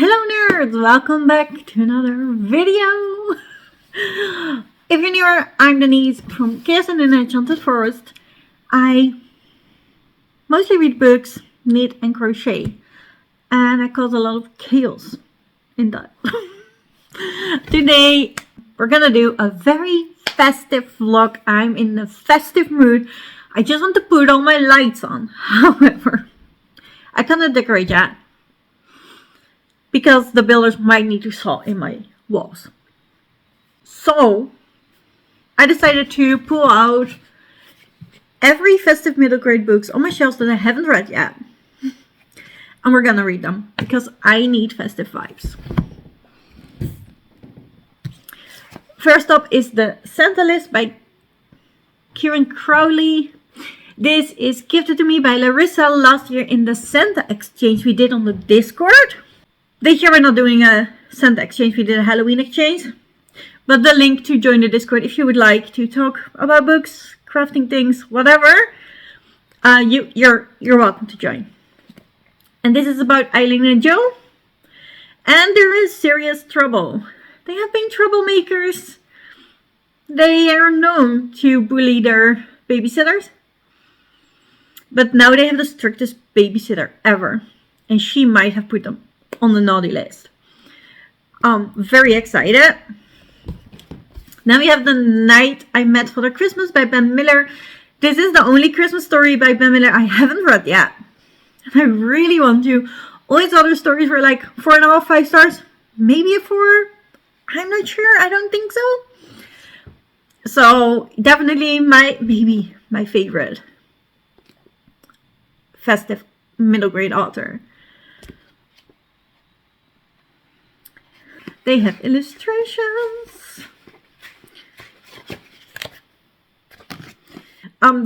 Hello nerds, welcome back to another video. If you're newer, I'm Denise from Chaos and an Enchanted Forest. I mostly read books, knit and crochet, and I cause a lot of chaos in that. Today we're gonna do a very festive vlog. I'm in a festive mood. I just want to put all my lights on. However, I cannot decorate yet, because the builders might need to saw in my walls. So I decided to pull out every festive middle grade books on my shelves that I haven't read yet. And we're gonna read them because I need festive vibes. First up is the Santa list by Kieran Crowley. This is gifted to me by Larissa last year in the Santa exchange we did on the Discord. This year we're not doing a Santa exchange, we did a Halloween exchange. But the link to join the Discord if you would like to talk about books, crafting things, whatever, you're welcome to join. And this is about Eileen and Joe. And there is serious trouble. They have been troublemakers. They are known to bully their babysitters. But now they have the strictest babysitter ever. And she might have put them on the naughty list. Very excited. Now we have The Night I Met Father Christmas by Ben Miller. This is the only Christmas story by Ben Miller I haven't read yet. And I really want to. All his other stories were like 4.5, 5 stars. Maybe a 4. I'm not sure. I don't think so. So definitely maybe my favorite festive middle grade author. They have illustrations.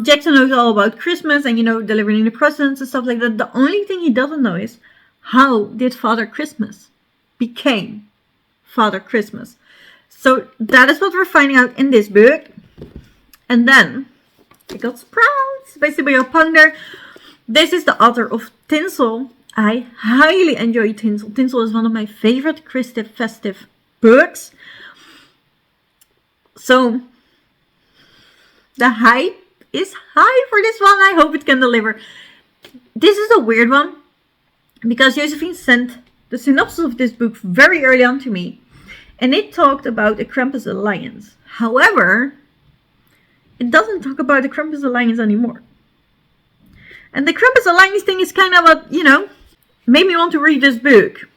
Jackson knows all about Christmas and, delivering the presents and stuff like that. The only thing he doesn't know is how did Father Christmas became Father Christmas. So that is what we're finding out in this book. And then I got Sprouts by Sibyl Ponder. This is the author of Tinsel. I highly enjoy Tinsel. Tinsel is one of my favorite festive books. So the hype is high for this one. I hope it can deliver. This is a weird one because Josephine sent the synopsis of this book very early on to me. And it talked about the Krampus Alliance. However, it doesn't talk about the Krampus Alliance anymore. And the Krampus Alliance thing is kind of what, made me want to read this book.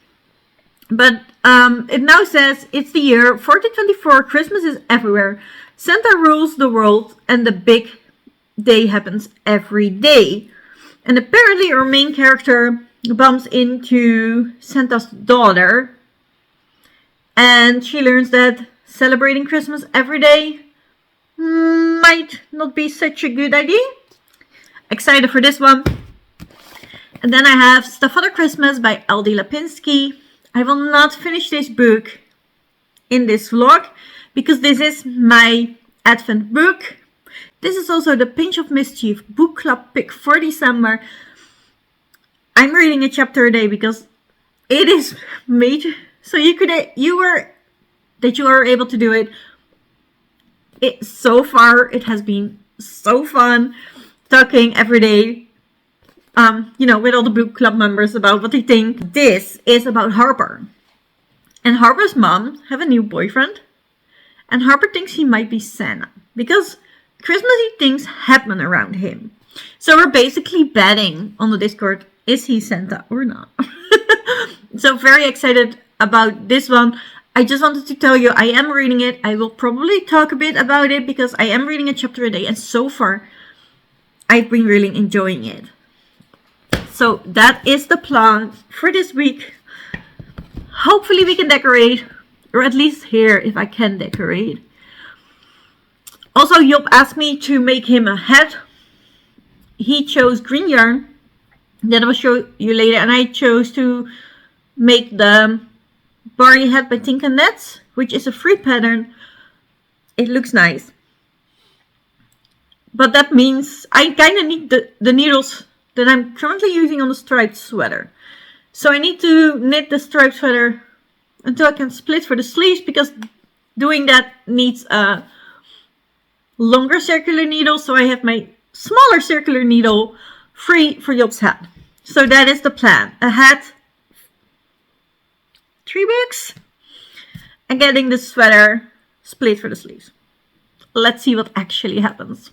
But it now says it's the year 1424, Christmas is everywhere, Santa rules the world, and the big day happens every day. And apparently our main character bumps into Santa's daughter, and she learns that celebrating Christmas every day might not be such a good idea. Excited for this one. And then I have Stuff for Christmas by L.D. Lapinski. I will not finish this book in this vlog because this is my Advent book. This is also the Pinch of Mischief book club pick for December. I'm reading a chapter a day because it is made so you are able to do it. So far it has been so fun talking every day. With all the book club members about what they think. This is about Harper. And Harper's mom have a new boyfriend. And Harper thinks he might be Santa. Because Christmassy things happen around him. So we're basically betting on the Discord, is he Santa or not? So very excited about this one. I just wanted to tell you, I am reading it. I will probably talk a bit about it because I am reading a chapter a day. And so far, I've been really enjoying it. So that is the plan for this week. Hopefully we can decorate, or at least here if I can decorate. Also, Job asked me to make him a hat. He chose green yarn. That I will show you later. And I chose to make the Barney hat by Tinka Nets, which is a free pattern. It looks nice. But that means I kind of need the needles that I'm currently using on the striped sweater. So I need to knit the striped sweater until I can split for the sleeves, because doing that needs a longer circular needle. So I have my smaller circular needle free for Job's hat. So that is the plan. A hat, 3 weeks, and getting the sweater split for the sleeves. Let's see what actually happens.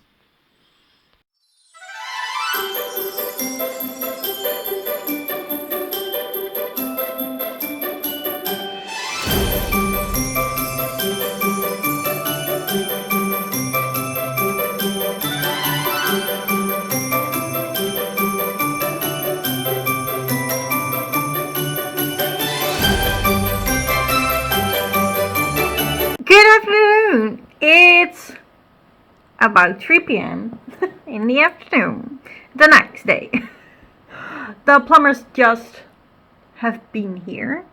Good afternoon. It's about 3 p.m. in the afternoon, the next day. The plumbers just have been here.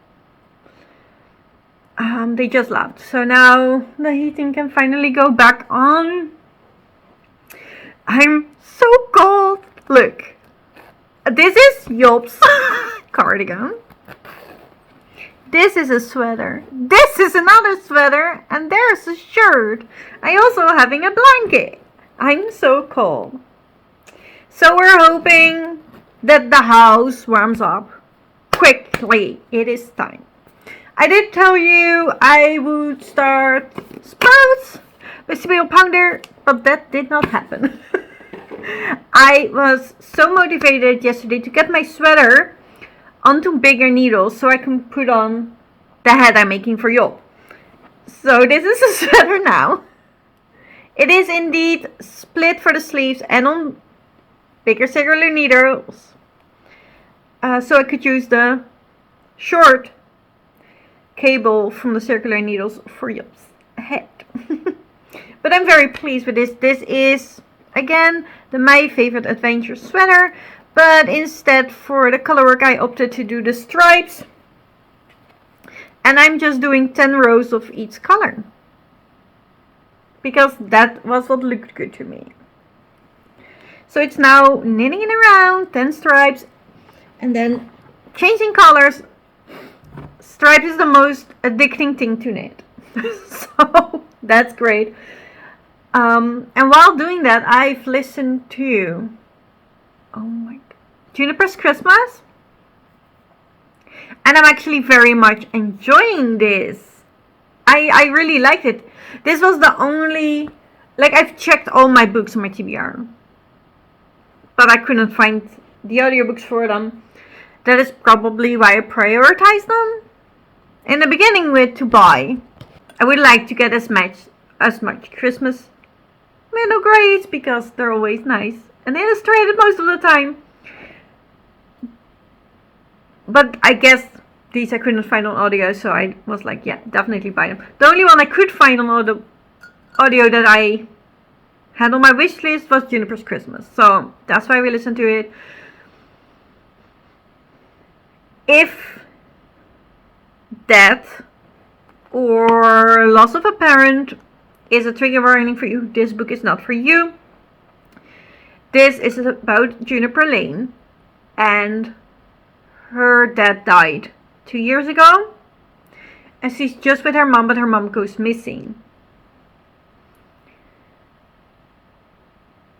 They just left, so now the heating can finally go back on. I'm so cold. Look, this is Job's cardigan. This is a sweater. This is another sweater, and there's a shirt. I also having a blanket. I'm so cold. So we're hoping that the house warms up quickly. It is time. I did tell you I would start sprouts with cereal pounder, but that did not happen. I was so motivated yesterday to get my sweater onto bigger needles so I can put on the hat I'm making for Job. So this is a sweater now. It is indeed split for the sleeves and on bigger circular needles. So I could use the short cable from the circular needles for Job's head. But I'm very pleased with this. This is, again, my favorite adventure sweater. But instead, for the color work, I opted to do the stripes. And I'm just doing 10 rows of each color, because that was what looked good to me. So it's now knitting it around, 10 stripes, and then changing colors. Stripe is the most addicting thing to knit. So that's great. And while doing that, I've listened to... oh my god, Juniper's Christmas, and I'm actually very much enjoying this. I really liked it. This was the only, like, I've checked all my books on my TBR, but I couldn't find the audiobooks for them. That is probably why I prioritized them in the beginning with to buy. I would like to get as much Christmas middle grades, because they're always nice and illustrated most of the time. But I guess these I couldn't find on audio, so I was like, yeah, definitely buy them. The only one I could find on audio that I had on my wish list was Juniper's Christmas. So that's why we listened to it. If death or loss of a parent is a trigger warning for you, this book is not for you. This is about Juniper Lane, and her dad died 2 years ago, and she's just with her mom, but her mom goes missing.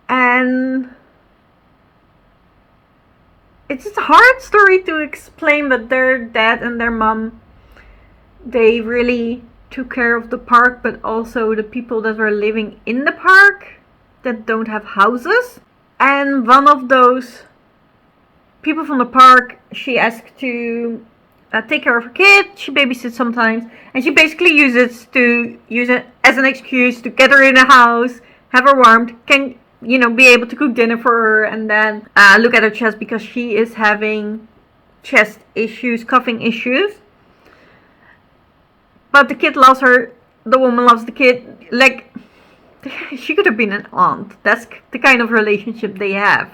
And it's a hard story to explain, but their dad and their mom, they really took care of the park, but also the people that were living in the park that don't have houses. And one of those people from the park, she asked to take care of her kid. She babysits sometimes, and she basically uses it as an excuse to get her in a house, have her warmed, can, you know, be able to cook dinner for her, and then look at her chest, because she is having chest issues, coughing issues. But the kid loves her. The woman loves the kid. Like, she could have been an aunt. That's the kind of relationship they have.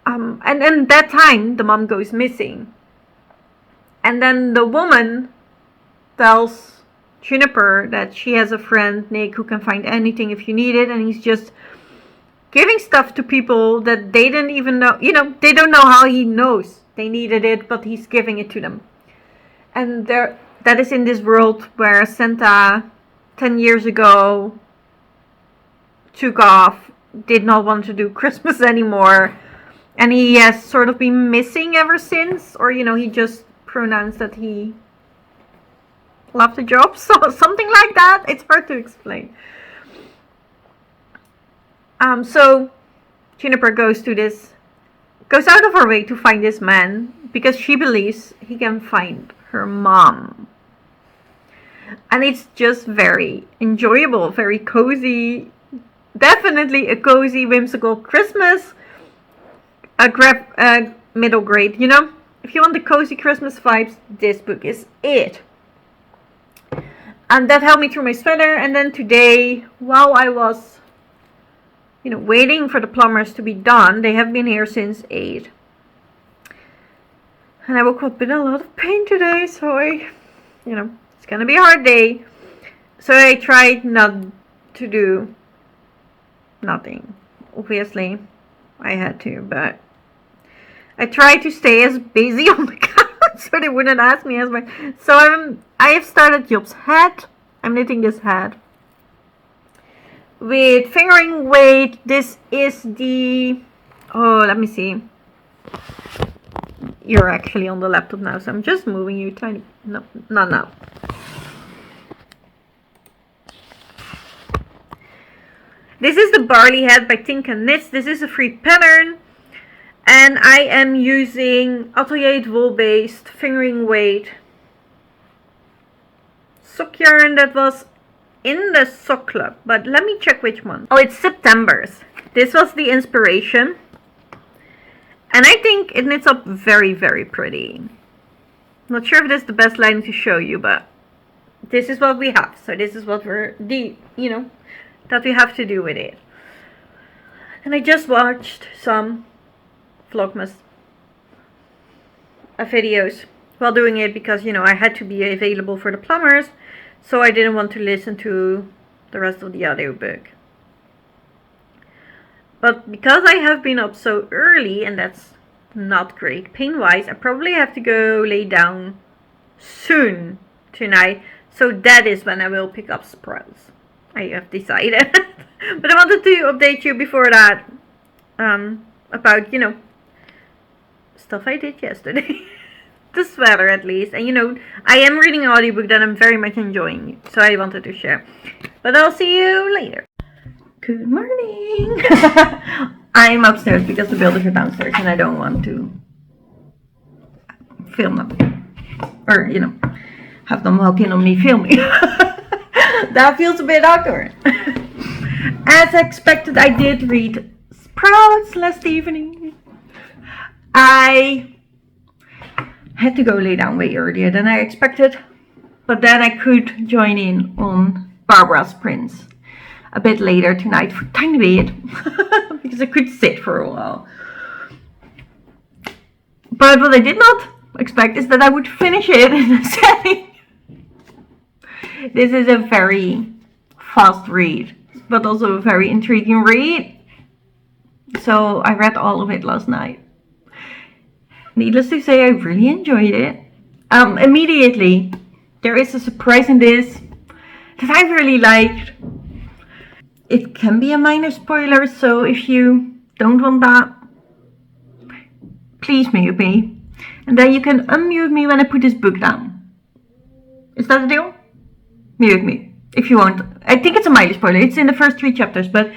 And then that time, the mom goes missing. And then the woman tells Juniper that she has a friend, Nick, who can find anything if you need it. And he's just giving stuff to people that they didn't even know. You know, they don't know how he knows They needed it, but he's giving it to them. And that is in this world where Santa 10 years ago took off, did not want to do Christmas anymore, and he has sort of been missing ever since, or he just pronounced that he loved the job, so something like that. It's hard to explain. So Juniper goes out of her way to find this man because she believes he can find her mom. And it's just very enjoyable, very cozy. Definitely a cozy, whimsical Christmas. A middle grade, If you want the cozy Christmas vibes, this book is it. And that helped me through my sweater. And then today, while I was waiting for the plumbers to be done, they have been here since 8. And I woke up in a lot of pain today, so it's gonna be a hard day. So I tried not to do nothing. Obviously, I had to, but I tried to stay as busy on the couch so they wouldn't ask me as much. So I have started Job's hat. I'm knitting this hat with fingering weight. This is the, let me see. You're actually on the laptop now, so I'm just moving you tiny. No, not now. This is the Barley Hat by Tinka Knits. This is a free pattern. And I am using Atelier wool based fingering weight sock yarn that was in the sock club. But let me check which one. Oh, it's September's. This was the inspiration. And I think it knits up very, very pretty. Not sure if this is the best line to show you, but this is what we have. So this is what that we have to do with it. And I just watched some Vlogmas videos while doing it because, I had to be available for the plumbers. So I didn't want to listen to the rest of the audiobook. But because I have been up so early, and that's not great pain-wise, I probably have to go lay down soon tonight. So that is when I will pick up sprouts. I have decided. But I wanted to update you before that about, stuff I did yesterday. The sweater at least. And I am reading an audiobook that I'm very much enjoying. So I wanted to share. But I'll see you later. Good morning. I'm upstairs because the builders are downstairs and I don't want to film them. Or, have them walk in on me filming. That feels a bit awkward. As expected, I did read Sprouts last evening. I had to go lay down way earlier than I expected. But then I could join in on Barbara's Prince a bit later tonight for a tiny bit. Because I could sit for a while. But what I did not expect is that I would finish it in a setting. This is a very fast read, but also a very intriguing read. So I read all of it last night. Needless to say, I really enjoyed it. Immediately, there is a surprise in this that I really liked. It can be a minor spoiler, so if you don't want that, please mute me. And then you can unmute me when I put this book down. Is that the deal? Mute me if you want. I think it's a minor spoiler. It's in the first 3 chapters, but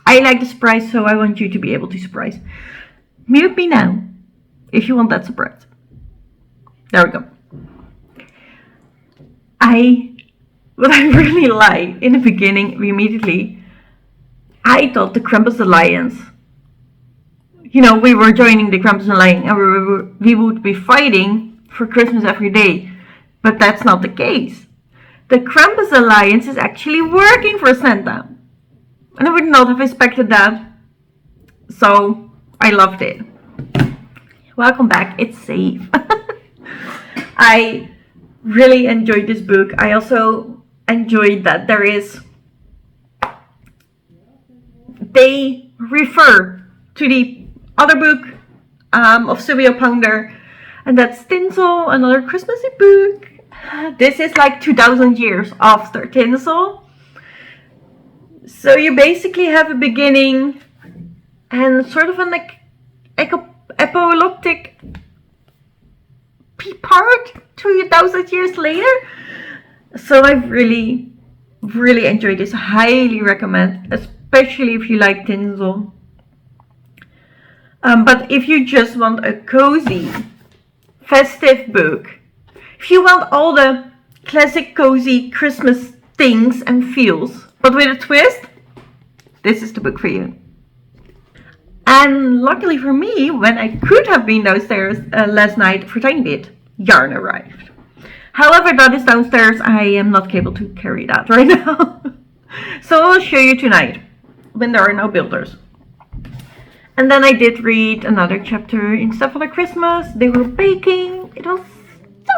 I like the surprise, so I want you to be able to surprise. Mute me now if you want that surprise. There we go. What I really liked in the beginning, immediately, I thought the Krampus Alliance, we were joining the Krampus Alliance and we would be fighting for Christmas every day. But that's not the case. The Krampus Alliance is actually working for Santa. And I would not have expected that. So, I loved it. Welcome back. It's safe. I really enjoyed this book. I also enjoyed that they refer to the other book of Sylvia Pounder And that's Tinsel, another Christmassy book. This is like 2000 years after Tinsel. So you basically have a beginning and sort of an apocalyptic part 2000 years later. So I really enjoyed this. Highly recommend, especially if you like Tinsel. But if you just want a cozy, festive book, if you want all the classic cozy Christmas things and feels, but with a twist, this is the book for you. And luckily for me, when I could have been downstairs last night for a tiny bit, yarn arrived. However, that is downstairs. I am not able to carry that right now. So I'll show you tonight when there are no builders. And then I did read another chapter in Stuff for Christmas. They were baking. It was so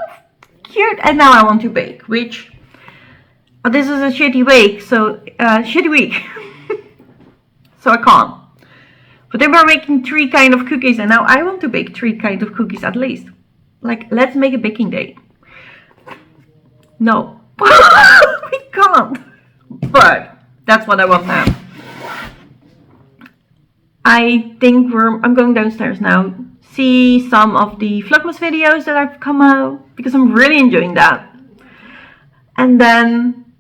cute. And now I want to bake, which this is a shitty week. So shitty week. So I can't. But they were making 3 kinds of cookies, and now I want to bake 3 kinds of cookies at least. Like, let's make a baking day. No. We can't. But that's what I want now. I think I'm going downstairs now. See some of the Vlogmas videos that have come out, because I'm really enjoying that. And then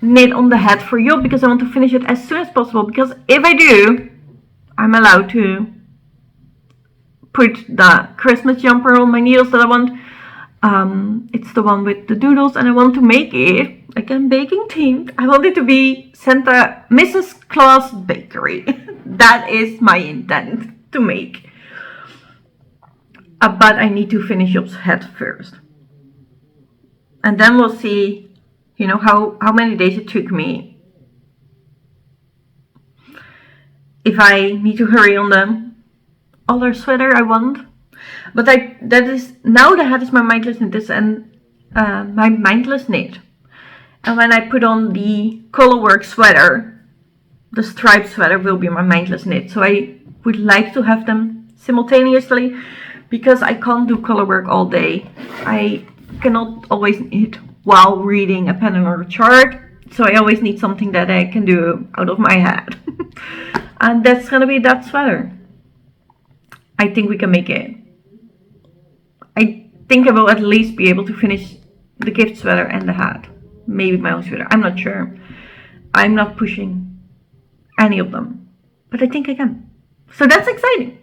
knit on the hat for you, because I want to finish it as soon as possible. Because if I do, I'm allowed to put the Christmas jumper on my needles that I want. It's the one with the doodles, and I want to make it, again, baking themed. I want it to be Santa Mrs. Claus Bakery. That is my intent to make. But I need to finish Job's hat first. And then we'll see, you know, how many days it took me. If I need to hurry on the other sweater I want. But that is, now the hat is my mindless knit and my mindless knit. And when I put on the colorwork sweater, the striped sweater will be my mindless knit. So I would like to have them simultaneously, because I can't do colorwork all day. I cannot always knit while reading a pattern or a chart. So I always need something that I can do out of my head. And that's gonna be that sweater. I think we can make it. I think I will at least be able to finish the gift sweater and the hat. Maybe my own sweater. I'm not sure. I'm not pushing any of them. But I think I can. So that's exciting.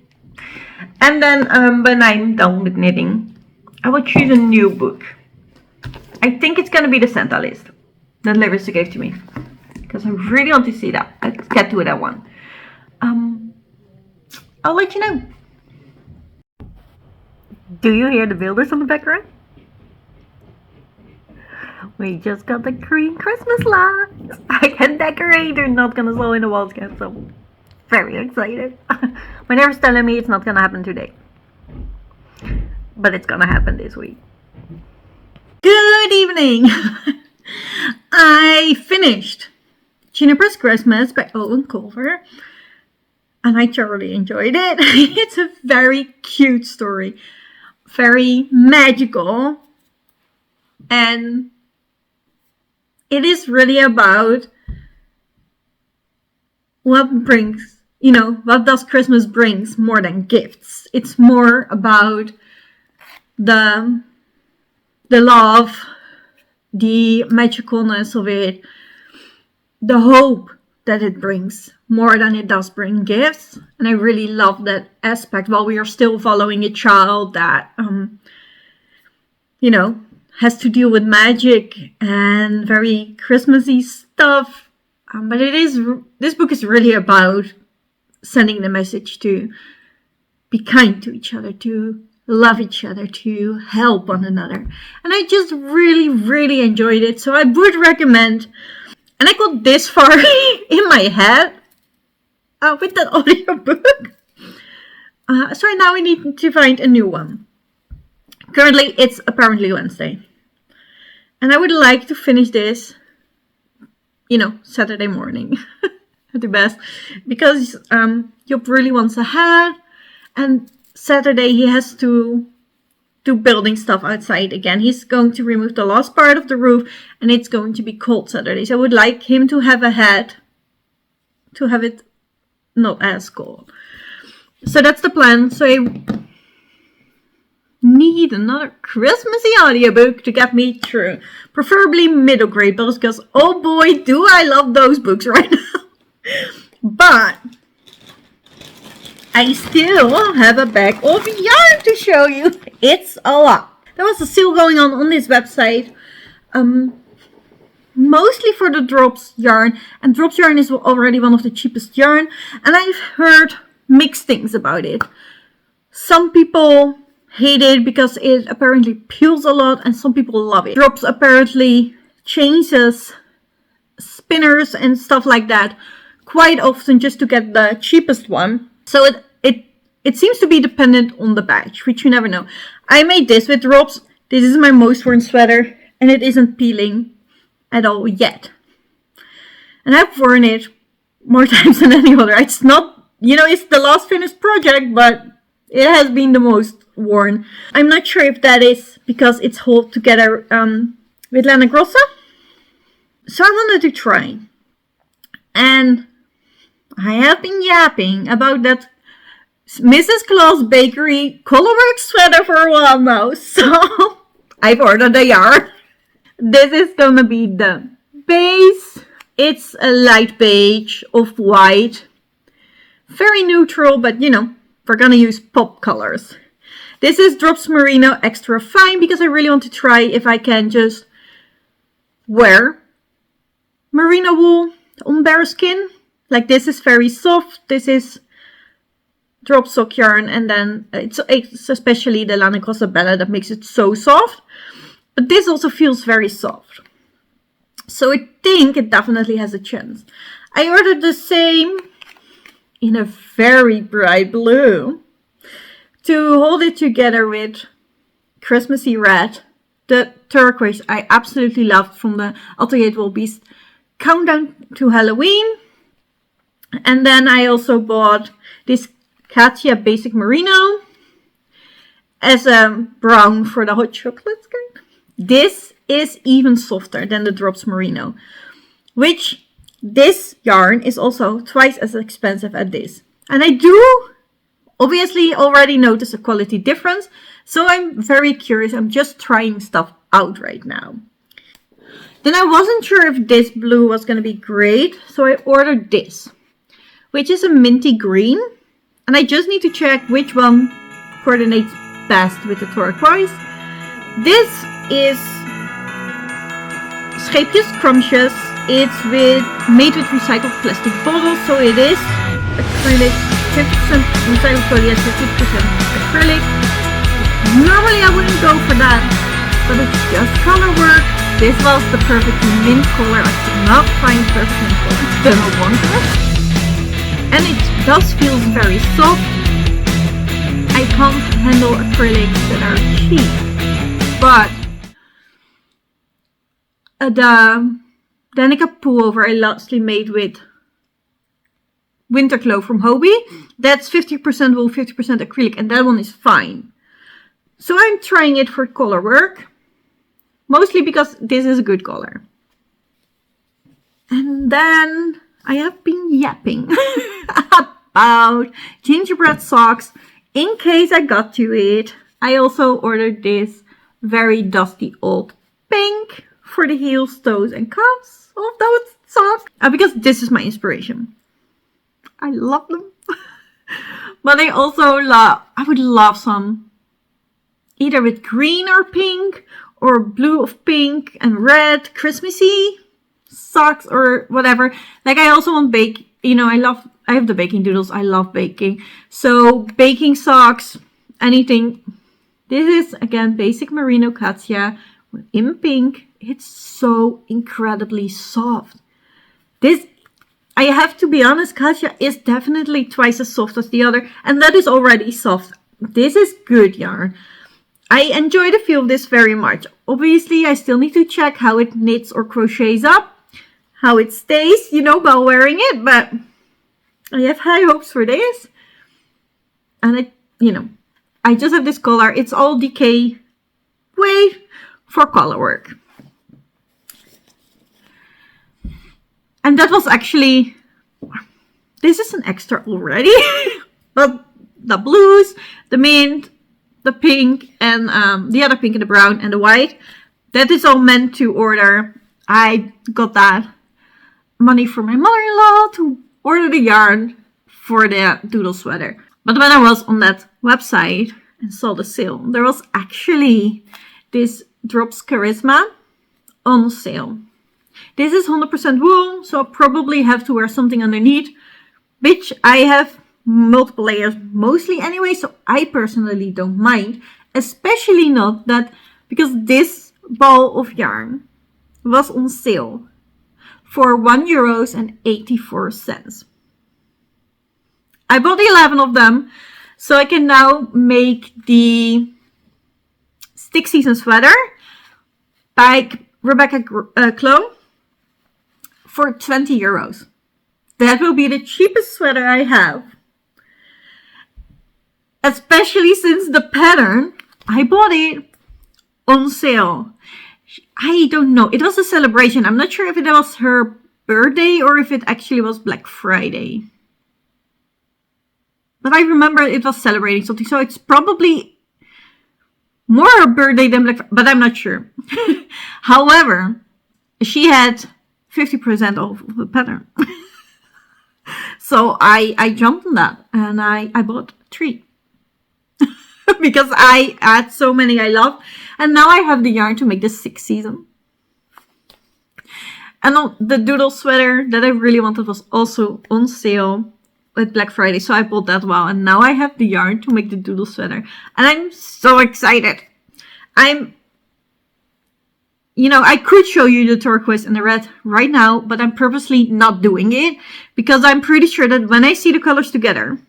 And then when I'm done with knitting, I will choose a new book. I think it's gonna be the Santa list that Larissa gave to me. Because I really want to see that. Let's get to that one. I'll let you know. Do you hear the builders on the background? We just got the green Christmas lights. I can decorate. They're not gonna slow in the walls yet, so very excited. My neighbor's telling me it's not gonna happen today, but it's gonna happen this week. Good evening. I finished Juniper's Christmas by Owen Culver, and I thoroughly enjoyed it. It's a very cute story, very magical, and it is really about what brings, what does Christmas brings more than gifts. It's more about the love, the magicalness of it, the hope that it brings more than it does bring gifts. And I really love that aspect, while we are still following a child that has to deal with magic and very Christmassy stuff. But this book is really about sending the message to be kind to each other, to love each other, to help one another. And I just really, really enjoyed it. So I would recommend. And I got this far in my head with that audiobook. So now I need to find a new one. Currently, it's apparently Wednesday. And I would like to finish this, Saturday morning at the best. Because Job really wants a hat. And Saturday he has to do building stuff outside again. He's going to remove the last part of the roof, and it's going to be cold Saturday. So I would like him to have a hat, to have it not as cold. So that's the plan. So I need another Christmassy audiobook to get me through. Preferably middle grade books, because oh boy, do I love those books right now. But I still have a bag of yarn to show you. It's a lot. There was a sale going on this website. Mostly for the Drops yarn. And Drops yarn is already one of the cheapest yarn. And I've heard mixed things about it. Some people hate it because it apparently peels a lot, and some people love it. Drops apparently changes spinners and stuff like that quite often just to get the cheapest one. So it seems to be dependent on the batch, which you never know. I made this with Drops. This is my most worn sweater, and it isn't peeling at all yet. And I've worn it more times than any other. It's not, it's the last finished project, but it has been the most worn. I'm not sure if that is because it's held together with Lana Grossa. So I wanted to try. And I have been yapping about that Mrs. Claus Bakery colorwork sweater for a while now. So I've ordered the yarn. This is gonna be the base. It's a light beige of white. Very neutral, but we're gonna use pop colors. This is Drops Merino Extra Fine because I really want to try if I can just wear merino wool on bare skin. Like this is very soft. This is Drop Sock yarn, and then it's especially the Lana Grossa Bella that makes it so soft. But this also feels very soft. So I think it definitely has a chance. I ordered the same in a very bright blue to hold it together with Christmassy red. The turquoise I absolutely loved from the Atelier Wool Beast Countdown to Halloween. And then I also bought this Katia Basic Merino as a brown for the hot chocolate kind. This is even softer than the Drops Merino, which this yarn is also twice as expensive as this. And I do obviously already notice a quality difference, so I'm very curious. I'm just trying stuff out right now. Then I wasn't sure if this blue was going to be great, so I ordered this, which is a minty green. And I just need to check which one coordinates best with the turquoise. This is Scheepjes Scrumptious. It's made with recycled plastic bottles, so it is acrylic, 50% recycled polyester, 50% acrylic. Normally I wouldn't go for that, but it's just color work. This was the perfect mint color. I could not find perfect mint color. I don't want it. And it does feel very soft. I can't handle acrylics that are cheap. But the Danica pullover I lastly made with Winterglow from Hobie, that's 50% wool, 50% acrylic, and that one is fine. So I'm trying it for color work, mostly because this is a good color. And then I have been yapping about gingerbread socks in case I got to it. I also ordered this very dusty old pink for the heels, toes, and cuffs of those socks. Because this is my inspiration. I love them. But I also I would love some either with green or pink or blue of pink and red Christmassy socks or whatever. Like I also want I have the baking doodles. I love baking. So baking socks, anything. This is again basic merino Katia in pink. It's so incredibly soft. This, I have to be honest, Katia is definitely twice as soft as the other, and that is already soft. This is good yarn. I enjoy the feel of this very much. Obviously, I still need to check how it knits or crochets up, how it stays, while wearing it, but I have high hopes for this. And I just have this color. It's all DK way for color work. And that was actually, this is an extra already, but the blues, the mint, the pink, and the other pink and the brown and the white, that is all meant to order. I got that money from my mother-in-law to order the yarn for the doodle sweater. But when I was on that website and saw the sale, there was actually this Drops Charisma on sale. This is 100% wool, so I'll probably have to wear something underneath, which I have multiple layers mostly anyway, so I personally don't mind. Especially not that, because this ball of yarn was on sale for €1.84. I bought 11 of them, so I can now make the Stick Season sweater by Rebecca Clone for €20. That will be the cheapest sweater I have. Especially since the pattern, I bought it on sale. I don't know. It was a celebration. I'm not sure if it was her birthday or if it actually was Black Friday. But I remember it was celebrating something. So it's probably more her birthday than Black Friday. But I'm not sure. However, she had 50% off the pattern. So I jumped on that. And I bought 3. Because I had so many I love. And now I have the yarn to make the 6th season. And the doodle sweater that I really wanted was also on sale with Black Friday. So I bought that one. And now I have the yarn to make the doodle sweater. And I'm so excited. I could show you the turquoise and the red right now. But I'm purposely not doing it. Because I'm pretty sure that when I see the colors together,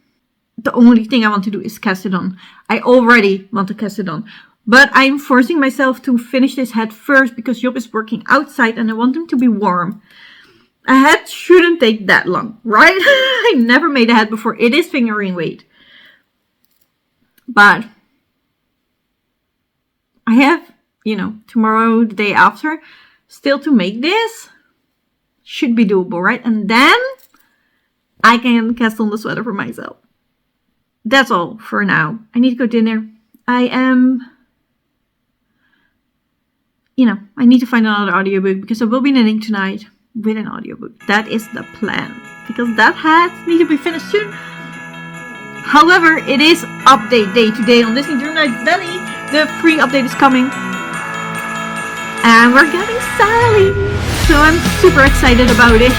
the only thing I want to do is cast it on. I already want to cast it on. But I'm forcing myself to finish this hat first because Job is working outside and I want him to be warm. A hat shouldn't take that long, right? I never made a hat before. It is fingering weight. But I have, tomorrow, the day after, still to make this. Should be doable, right? And then I can cast on the sweater for myself. That's all for now. I need to go dinner. I need to find another audiobook because I will be knitting tonight with an audiobook. That is the plan. Because that hat needs to be finished soon. However, it is update day today on Disney Dream Night Valley. The free update is coming. And we're getting Sally. So I'm super excited about it.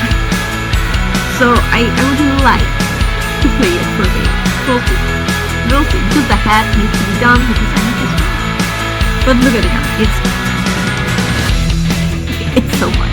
So I would like to play it for me. We'll see. Because the hat needs to be done because I need this one. But look at it now. It's so much.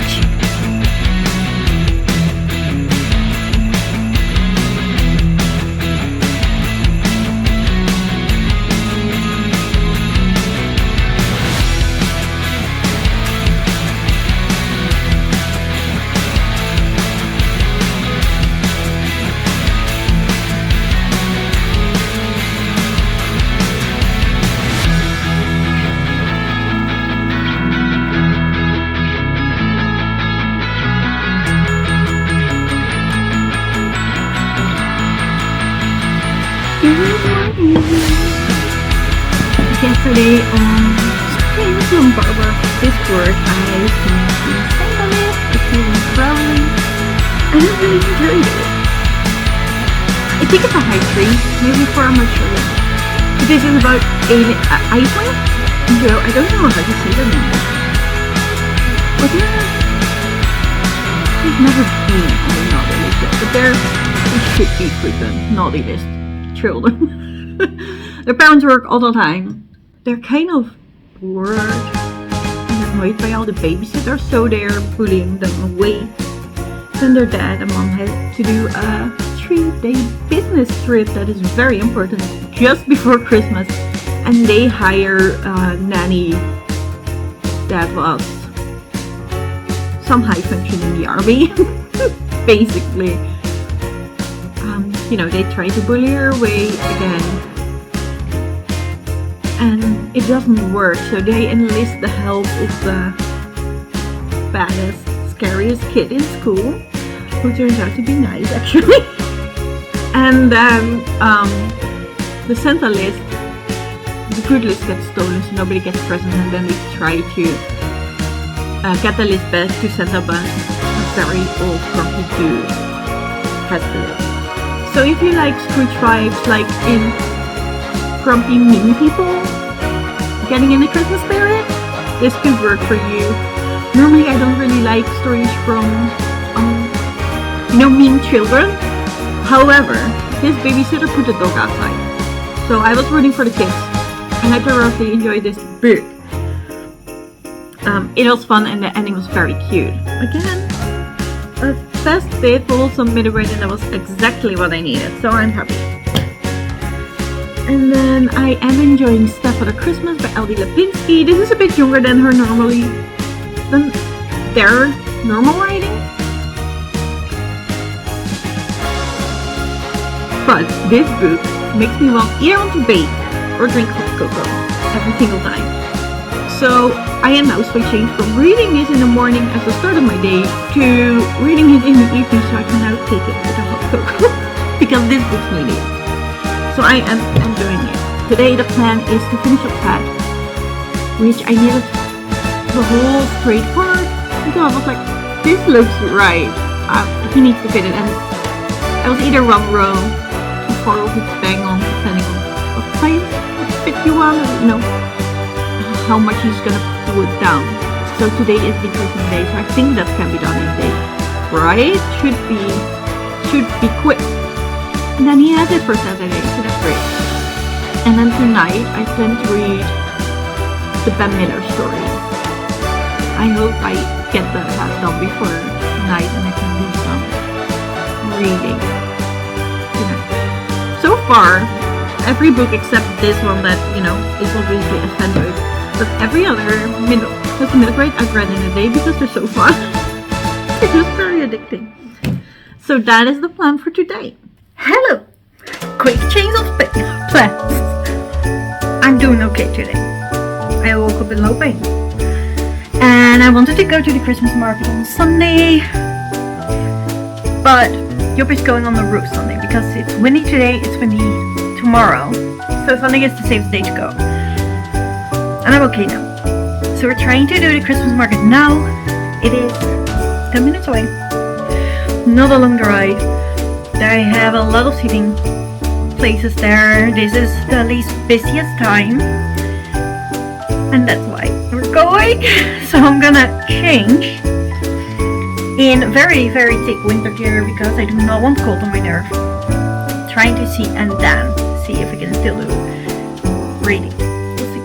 Yesterday on Spring Barbara Discord, I finished the Sandalip, the feeling crawling, and I really enjoyed it. I think it's a high tree, maybe 4, I'm not sure yet. But this is about alien, Iceland? Joe, I don't know how to say the name. But they've never been on the naughty list yet, but they should be frequent naughty list children. Their parents work all the time. They're kind of bored and annoyed by all the babysitters, so they're pulling them away. Then their dad and mom had to do a 3-day business trip that is very important just before Christmas. And they hire a nanny that was some high function in the army, basically. They try to bully her away again. and it doesn't work. So they enlist the help of the baddest, scariest kid in school, who turns out to be nice actually. And then the Santa list, the good list gets stolen, so nobody gets presents, and then they try to get the list back to Santa, but a very old grumpy dude has the list. So if you like Scrooge vibes, like in grumpy mean people getting in the Christmas spirit, this could work for you. Normally I don't really like stories from mean children. However, his babysitter put the dog outside, so I was rooting for the kids, and I thoroughly enjoyed this book. It was fun, and the ending was very cute. Again, a festive, wholesome middle grade, and that was exactly what I needed, so I'm happy. And then I am enjoying Stuff for the Christmas by L.D. Lipinski. This is a bit younger than their normal writing. But this book makes me either want to bake or drink hot cocoa every single time. So I am now switching from reading this in the morning as the start of my day to reading it in the evening, so I can now take it with a hot cocoa because this book's needed. So I am enjoying it. Today the plan is to finish up Pat, which I needed the whole straight part until I was like, this looks right. He needs to fit it, and I was either one row, too far over to bang on, depending on what size fit you want, how much he's gonna pull it down. So today is the Christmas day, so I think that can be done in a day, right? Should be quick. And then he has it for Saturday, so that's great. And then tonight I plan to read the Ben Miller story. I hope I get that done before night, and I can do some reading tonight. So far, every book except this one that is obviously a standard, but every other middle grade I've read in a day because they're so fun. It's just very addicting. So that is the plan for today. Hello! Quick change of plans. I'm doing okay today. I woke up in low pain. And I wanted to go to the Christmas market on Sunday. But Job is going on the roof Sunday because it's windy today, it's windy tomorrow. So Sunday is the safest day to go. And I'm okay now. So we're trying to do the Christmas market now. It is 10 minutes away. Not a long drive. They have a lot of seating places there. This is the least busiest time. And that's why we're going. So I'm gonna change in very, very thick winter gear because I do not want cold on my nerve. Trying to see and then see if I can still do reading. We'll see.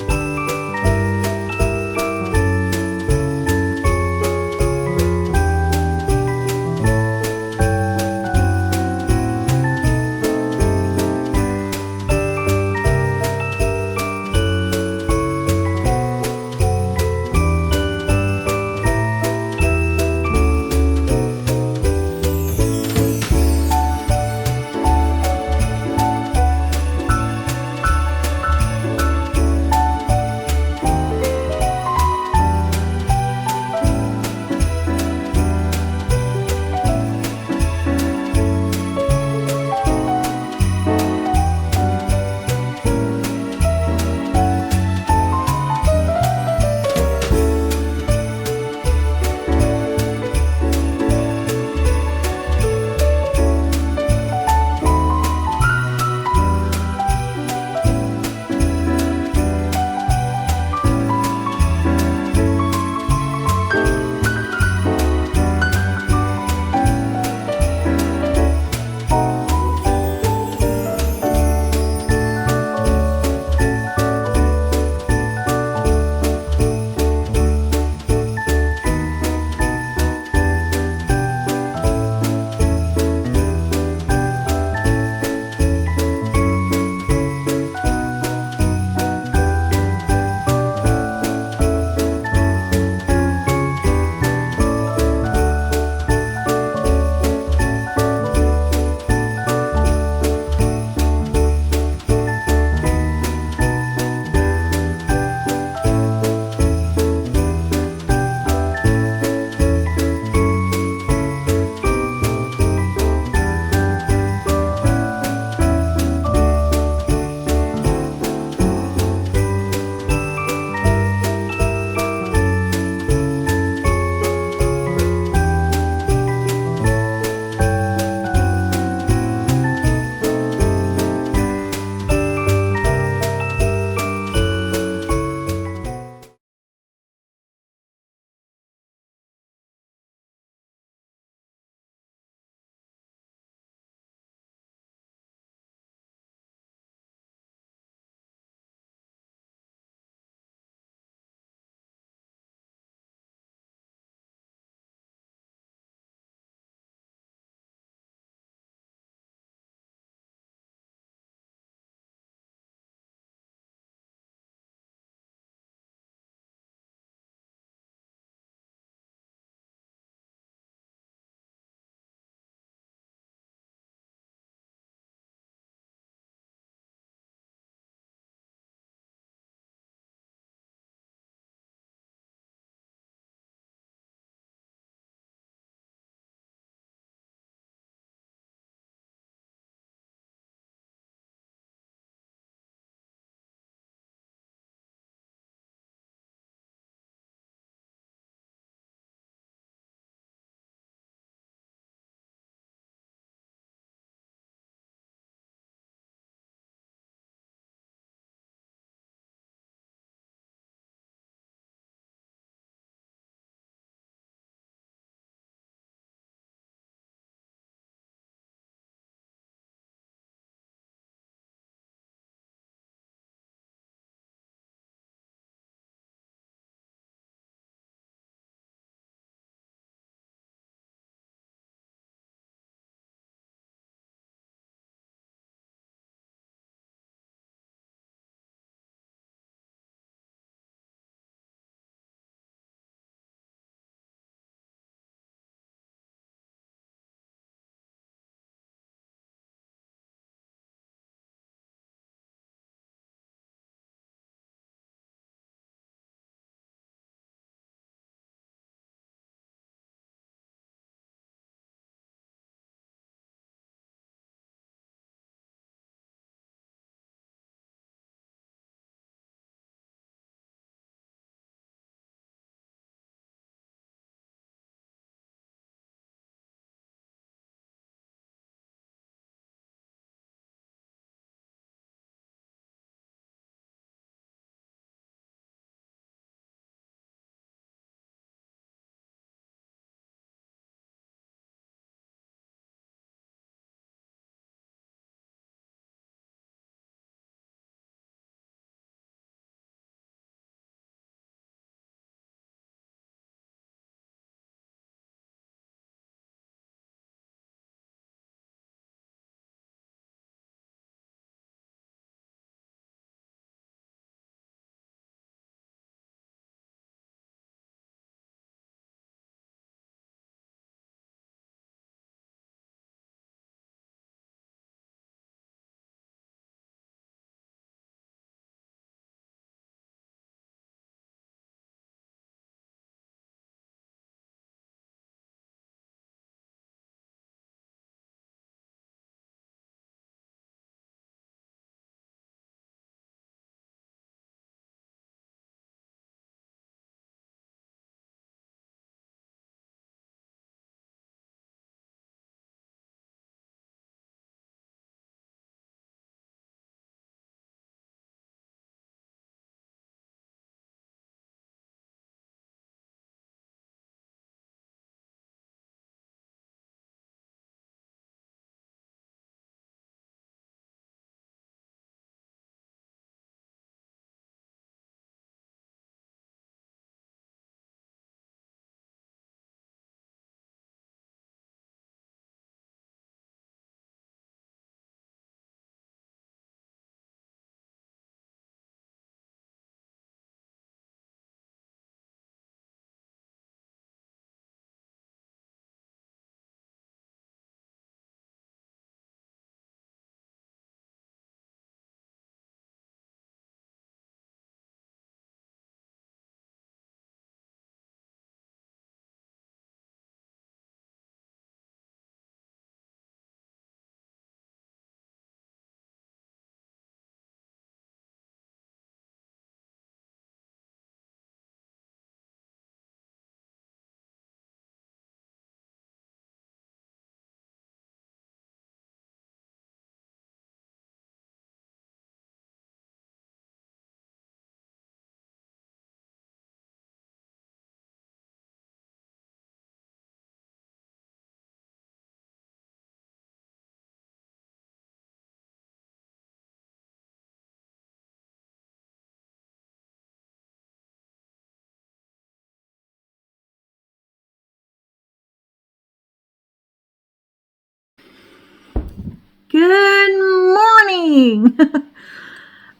Good morning!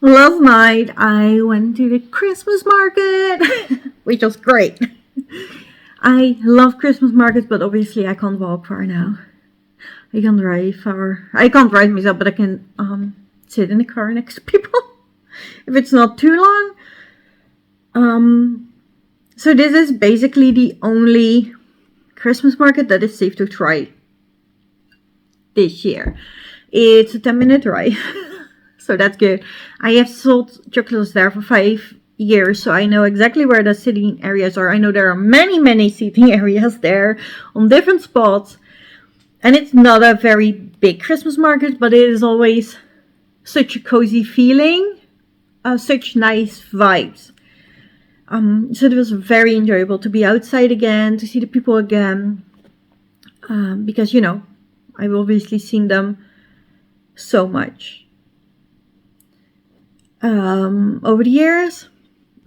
Last night I went to the Christmas market, which was great. I love Christmas markets, but obviously I can't walk far now. I can drive far. I can't drive myself, but I can sit in the car next to people if it's not too long. So this is basically the only Christmas market that is safe to try this year. It's a 10-minute drive, so that's good. I have sold chocolates there for 5 years, so I know exactly where the sitting areas are. I know there are many seating areas there on different spots, and it's not a very big Christmas market, but it is always such a cozy feeling, such nice vibes. So it was very enjoyable to be outside again, to see the people again, because, you know, I've obviously seen them so much over the years.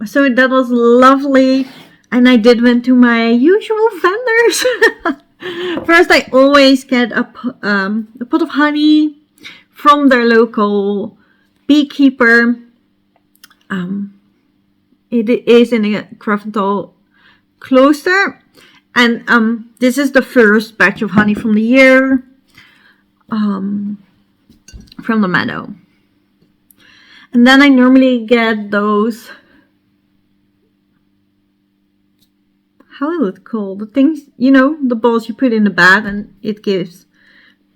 So that was lovely, and I did went to my usual vendors. First, I always get a pot of honey from their local beekeeper. It is in a Referal cloister, and this is the first batch of honey from the year, from the meadow. And then I normally get those, how is it called? The things, you know, the balls you put in the bag and it gives,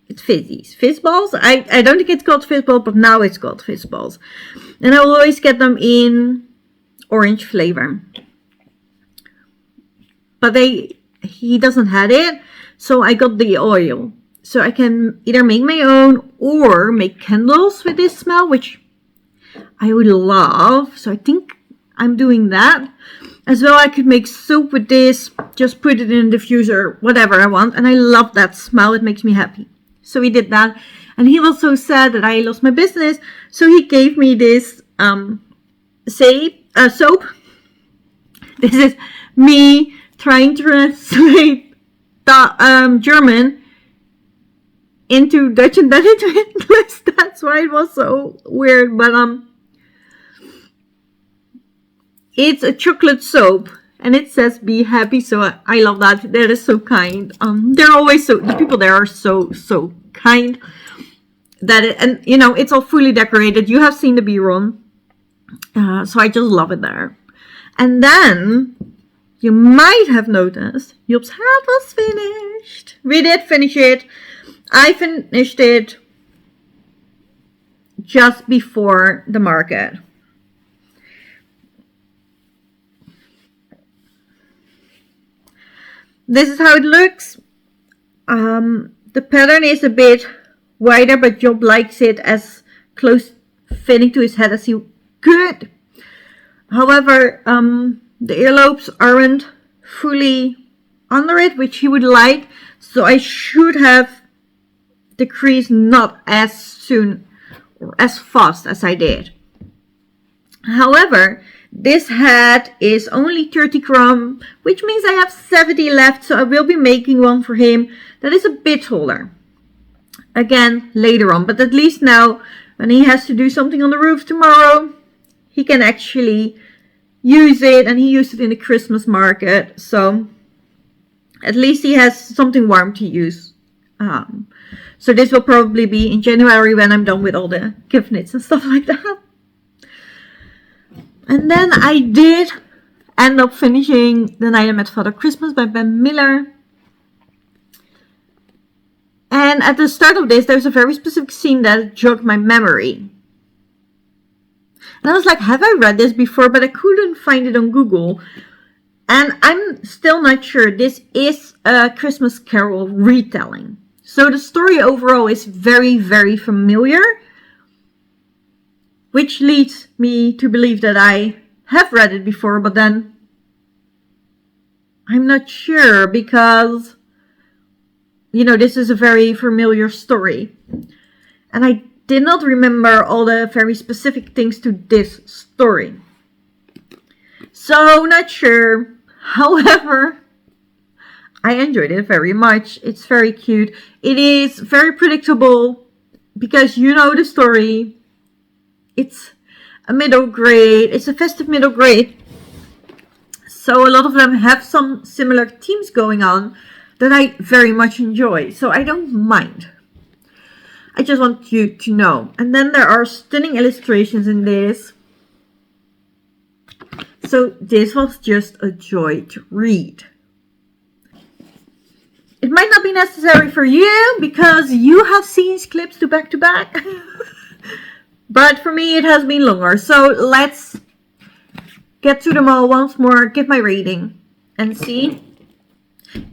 it's fizzies. Fizz balls? I don't think it's called fizz ball, but now it's called fizz balls. And I will always get them in orange flavor. But he doesn't have it, so I got the oil. So I can either make my own or make candles with this smell, which I would love. So I think I'm doing that. As well, I could make soap with this, just put it in a diffuser, whatever I want. And I love that smell. It makes me happy. So we did that. And he was so sad that I lost my business. So he gave me this soap. This is me trying to translate the German into Dutch and then into English. That's why it was so weird. But it's a chocolate soap, and it says "Be happy." So I love that. That is so kind. They're always the people there are so kind. And you know, it's all fully decorated. You have seen the B-roll. So I just love it there. And then you might have noticed Job's hat was finished. We did finish it. I finished it just before the market. This is how it looks. The pattern is a bit wider, but Job likes it as close fitting to his head as he could. However, the earlobes aren't fully under it, which he would like. So I should have the crease not as soon or as fast as I did. However, this hat is only 30 gram, which means I have 70 left. So I will be making one for him that is a bit taller. Again, later on. But at least now, when he has to do something on the roof tomorrow, he can actually use it. And he used it in the Christmas market. So at least he has something warm to use. So this will probably be in January when I'm done with all the gift knits and stuff like that. And then I did end up finishing The Night I Met Father Christmas by Ben Miller. And at the start of this, there's a very specific scene that jogged my memory. And I was like, have I read this before? But I couldn't find it on Google. And I'm still not sure. This is a Christmas Carol retelling. So the story overall is very, very familiar. Which leads me to believe that I have read it before. But then I'm not sure because, you know, this is a very familiar story. And I did not remember all the very specific things to this story. So, not sure. However, I enjoyed it very much. It's very cute. It is very predictable. because you know the story. It's a middle grade. It's a festive middle grade. So a lot of them have some similar themes going on that I very much enjoy. So I don't mind. I just want you to know. And then there are stunning illustrations in this. So this was just a joy to read. It might not be necessary for you because you have seen clips to back. But for me it has been longer. So let's get to them all once more, give my rating, and see.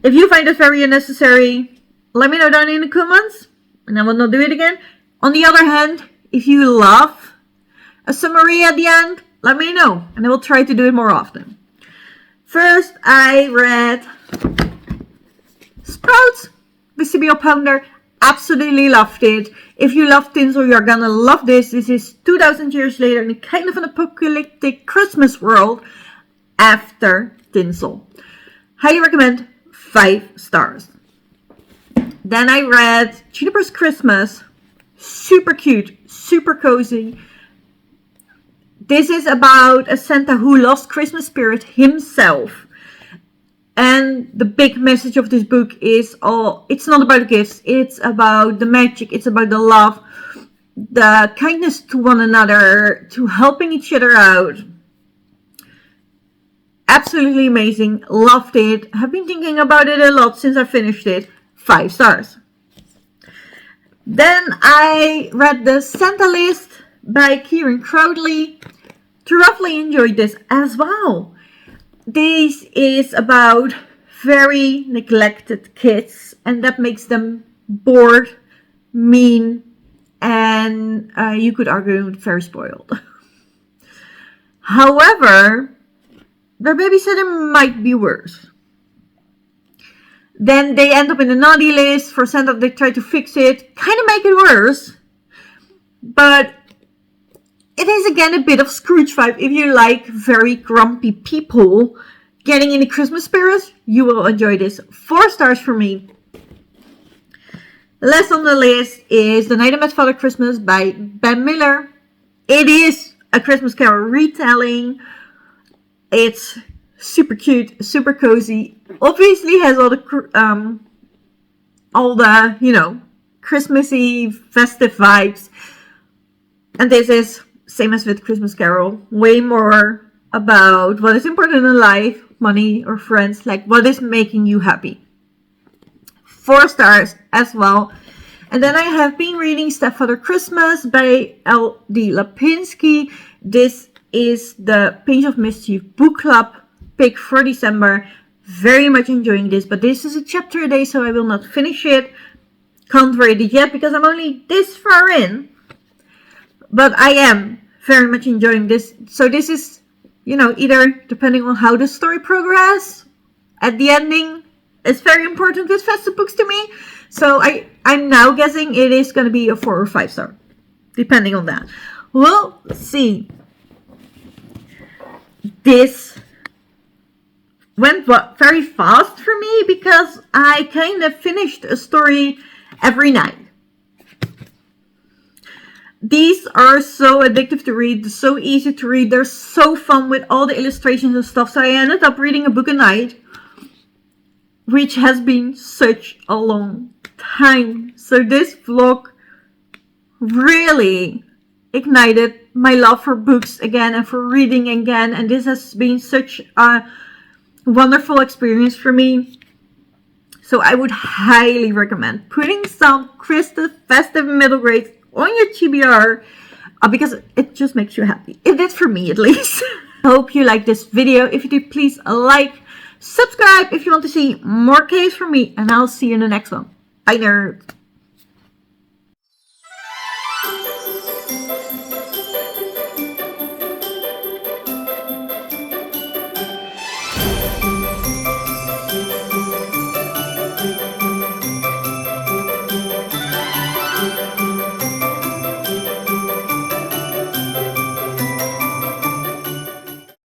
If you find it very unnecessary, let me know down in the comments, and I will not do it again. On the other hand, if you love a summary at the end, let me know, and I will try to do it more often. First, I read Sprouts, Vestibular Pounder. Absolutely loved it. If you love tinsel, you're gonna love this. This is 2000 years later in a kind of an apocalyptic Christmas world after tinsel. Highly recommend, 5 stars. Then I read Juniper's Christmas. Super cute, super cozy. This is about a Santa who lost Christmas spirit himself. And the big message of this book is, it's not about gifts, it's about the magic, it's about the love, the kindness to one another, to helping each other out. Absolutely amazing, loved it, have been thinking about it a lot since I finished it, 5 stars. Then I read the Santa List by Kieran Crowley. Thoroughly enjoyed this as well. This is about very neglected kids, and that makes them bored, mean, and you could argue very spoiled. However, their babysitter might be worse. Then they end up in the naughty list. For Santa, they try to fix it, kind of make it worse, but it is again a bit of Scrooge vibe. If you like very grumpy people getting in the Christmas spirit, you will enjoy this. 4 stars for me. Last on the list is The Night I Met Father Christmas by Ben Miller. It is a Christmas Carol retelling. It's super cute, super cozy. Obviously has all the Christmassy, festive vibes. And this is same as with Christmas Carol, way more about what is important in life, money or friends, like what is making you happy. 4 stars as well. And then I have been reading Stepfather Christmas by L.D. Lapinski. This is the Pinch of Mischief book club pick for December. Very much enjoying this, but this is a chapter a day, so I will not finish it. Can't rate it yet because I'm only this far in. But I am very much enjoying this. So this is, either depending on how the story progresses, at the ending, it's very important with festive books to me. So I'm now guessing it is going to be a 4 or 5 star, depending on that. We'll see. This went very fast for me because I kind of finished a story every night. These are so addictive to read, so easy to read, they're so fun with all the illustrations and stuff. So I ended up reading a book a night, which has been such a long time. So this vlog really ignited my love for books again and for reading again. And this has been such a wonderful experience for me. So I would highly recommend putting some festive middle grade on your TBR because it just makes you happy. It did for me at least. I hope you liked this video. If you did, please like, subscribe if you want to see more caves from me, and I'll see you in the next one. Bye, nerds.